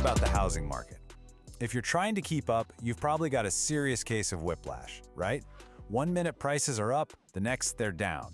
about the housing market. If you're trying to keep up, you've probably got a serious case of whiplash, right? 1 minute prices are up, the next they're down.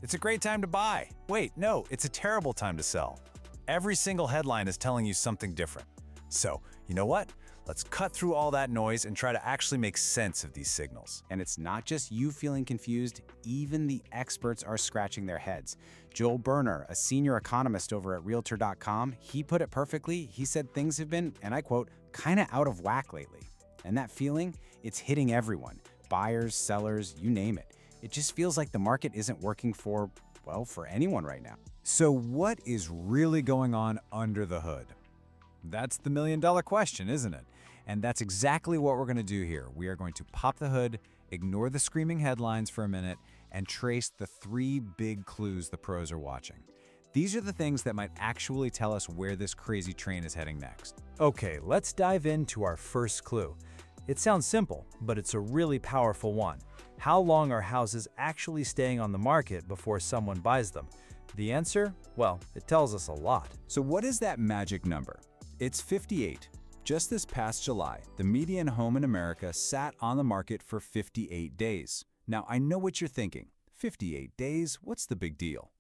It's a great time to buy. Wait, no, it's a terrible time to sell. Every single headline is telling you something different. So, you know what? Let's cut through all that noise and try to actually make sense of these signals. And it's not just you feeling confused, even the experts are scratching their heads. Joel Berner, a senior economist over at Realtor.com, he put it perfectly. He said things have been, and I quote, kind of out of whack lately. And that feeling, it's hitting everyone. Buyers, sellers, you name it. It just feels like the market isn't working for anyone right now. So what is really going on under the hood? That's the million-dollar question, isn't it? And that's exactly what we're going to do here. We are going to pop the hood, ignore the screaming headlines for a minute, and trace the 3 big clues the pros are watching. These are the things that might actually tell us where this crazy train is heading next. Okay, let's dive into our first clue. It sounds simple, but it's a really powerful one. How long are houses actually staying on the market before someone buys them? The answer? Well, it tells us a lot. So what is that magic number? It's 58. Just this past July, the median home in America sat on the market for 58 days. Now, I know what you're thinking. 58 days? What's the big deal?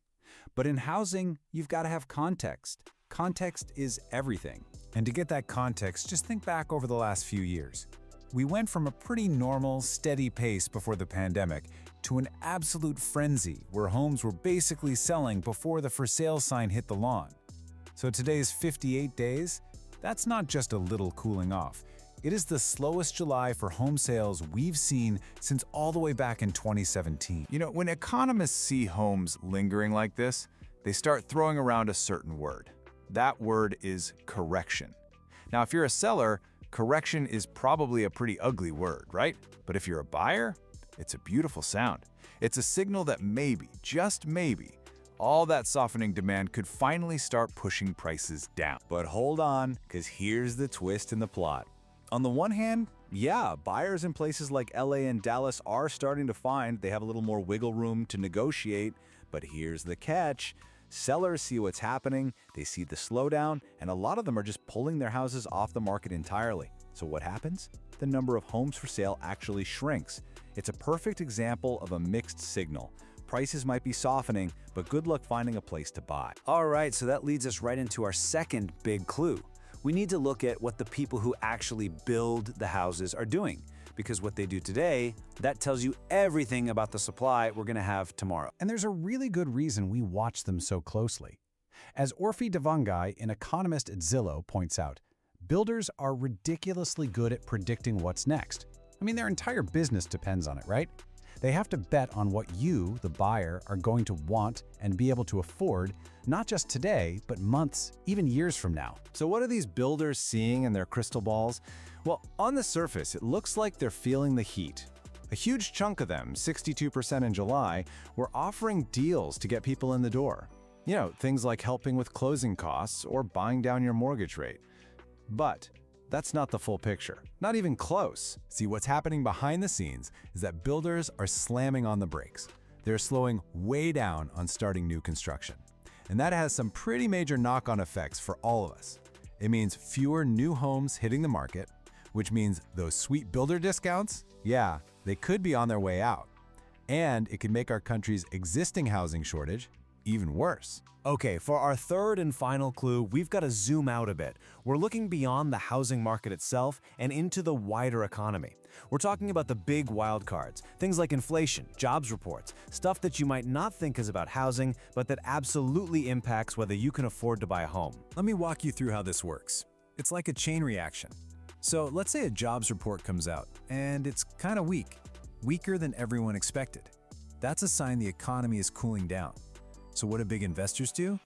But in housing, you've got to have context. Context is everything. And to get that context, just think back over the last few years. We went from a pretty normal, steady pace before the pandemic to an absolute frenzy where homes were basically selling before the for sale sign hit the lawn. So today's 58 days, that's not just a little cooling off. It is the slowest July for home sales we've seen since all the way back in 2017. You know, when economists see homes lingering like this, they start throwing around a certain word. That word is correction. Now, if you're a seller, correction is probably a pretty ugly word, right? But if you're a buyer, it's a beautiful sound. It's a signal that maybe, just maybe, all that softening demand could finally start pushing prices down. But hold on, because here's the twist in the plot. On the one hand, yeah, buyers in places like LA and Dallas are starting to find they have a little more wiggle room to negotiate. But here's the catch. Sellers see what's happening, they see the slowdown, and a lot of them are just pulling their houses off the market entirely. So what happens? The number of homes for sale actually shrinks. It's a perfect example of a mixed signal. Prices might be softening, but good luck finding a place to buy. All right, so that leads us right into our second big clue. We need to look at what the people who actually build the houses are doing, because what they do today, that tells you everything about the supply we're going to have tomorrow. And there's a really good reason we watch them so closely. As Orphy Devangai, an economist at Zillow, points out, builders are ridiculously good at predicting what's next. I mean, their entire business depends on it, right? They have to bet on what you, the buyer, are going to want and be able to afford, not just today, but months, even years from now. So what are these builders seeing in their crystal balls? Well, on the surface, it looks like they're feeling the heat. A huge chunk of them, 62% in July, were offering deals to get people in the door. You know, things like helping with closing costs or buying down your mortgage rate. But that's not the full picture. Not even close. See, what's happening behind the scenes is that builders are slamming on the brakes. They're slowing way down on starting new construction. And that has some pretty major knock-on effects for all of us. It means fewer new homes hitting the market, which means those sweet builder discounts, yeah, they could be on their way out. And it could make our country's existing housing shortage even worse. Okay, for our third and final clue, we've got to zoom out a bit. We're looking beyond the housing market itself and into the wider economy. We're talking about the big wild cards, things like inflation, jobs reports, stuff that you might not think is about housing, but that absolutely impacts whether you can afford to buy a home. Let me walk you through how this works. It's like a chain reaction. So let's say a jobs report comes out, and it's kind of weak, weaker than everyone expected. That's a sign the economy is cooling down. So what do big investors do?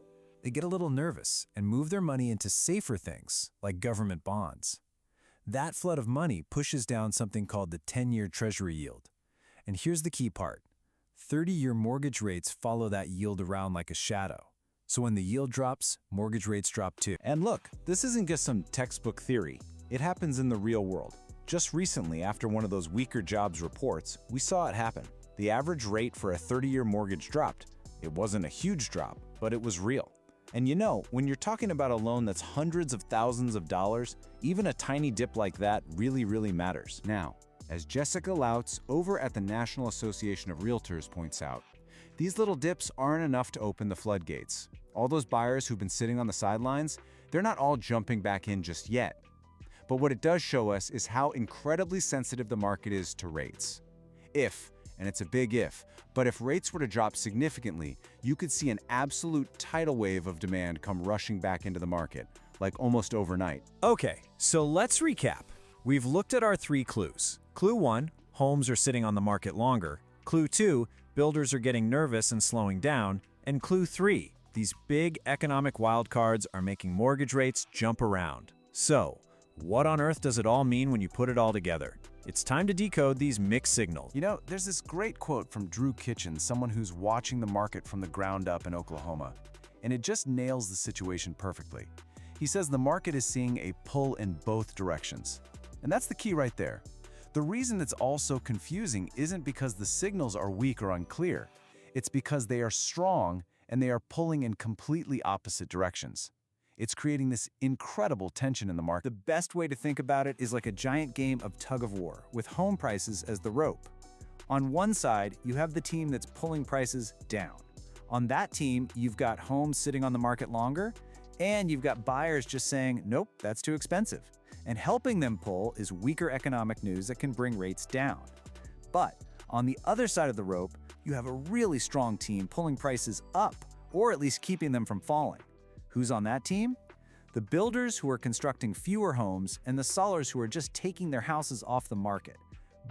They get a little nervous and move their money into safer things, like government bonds. That flood of money pushes down something called the 10-year Treasury yield. And here's the key part. 30-year mortgage rates follow that yield around like a shadow. So when the yield drops, mortgage rates drop too. And look, this isn't just some textbook theory. It happens in the real world. Just recently, after one of those weaker jobs reports, we saw it happen. The average rate for a 30-year mortgage dropped. It wasn't a huge drop, but it was real. And you know, when you're talking about a loan that's hundreds of thousands of dollars, even a tiny dip like that really matters. Now, as Jessica Lautz over at the National Association of Realtors points out, these little dips aren't enough to open the floodgates. All those buyers who've been sitting on the sidelines, they're not all jumping back in just yet. But what it does show us is how incredibly sensitive the market is to rates. If, and it's a big if, but if rates were to drop significantly, you could see an absolute tidal wave of demand come rushing back into the market, like almost overnight. Okay, so let's recap. We've looked at our 3 clues. Clue 1, homes are sitting on the market longer. Clue 2, builders are getting nervous and slowing down. And clue 3, these big economic wildcards are making mortgage rates jump around. So, what on earth does it all mean when you put it all together? It's time to decode these mixed signals. You know, there's this great quote from Drew Kitchen, someone who's watching the market from the ground up in Oklahoma, and it just nails the situation perfectly. He says the market is seeing a pull in both directions. And that's the key right there. The reason it's all so confusing isn't because the signals are weak or unclear. It's because they are strong and they are pulling in completely opposite directions. It's creating this incredible tension in the market. The best way to think about it is like a giant game of tug of war, with home prices as the rope. On one side, you have the team that's pulling prices down. On that team, you've got homes sitting on the market longer, and you've got buyers just saying, nope, that's too expensive. And helping them pull is weaker economic news that can bring rates down. But on the other side of the rope, you have a really strong team pulling prices up, or at least keeping them from falling. Who's on that team? The builders who are constructing fewer homes and the sellers who are just taking their houses off the market.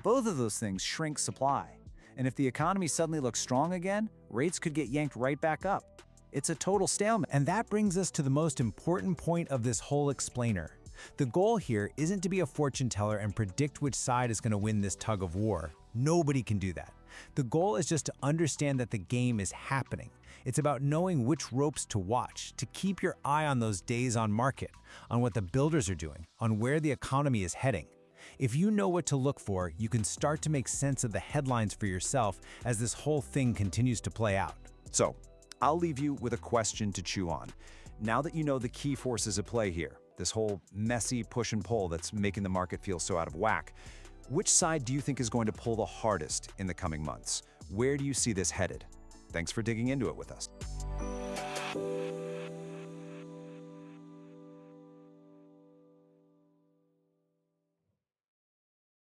Both of those things shrink supply. And if the economy suddenly looks strong again, rates could get yanked right back up. It's a total stalemate. And that brings us to the most important point of this whole explainer. The goal here isn't to be a fortune teller and predict which side is going to win this tug of war. Nobody can do that. The goal is just to understand that the game is happening. It's about knowing which ropes to watch, to keep your eye on those days on market, on what the builders are doing, on where the economy is heading. If you know what to look for, you can start to make sense of the headlines for yourself as this whole thing continues to play out. So, I'll leave you with a question to chew on. Now that you know the key forces at play here, this whole messy push and pull that's making the market feel so out of whack, which side do you think is going to pull the hardest in the coming months? Where do you see this headed? Thanks for digging into it with us.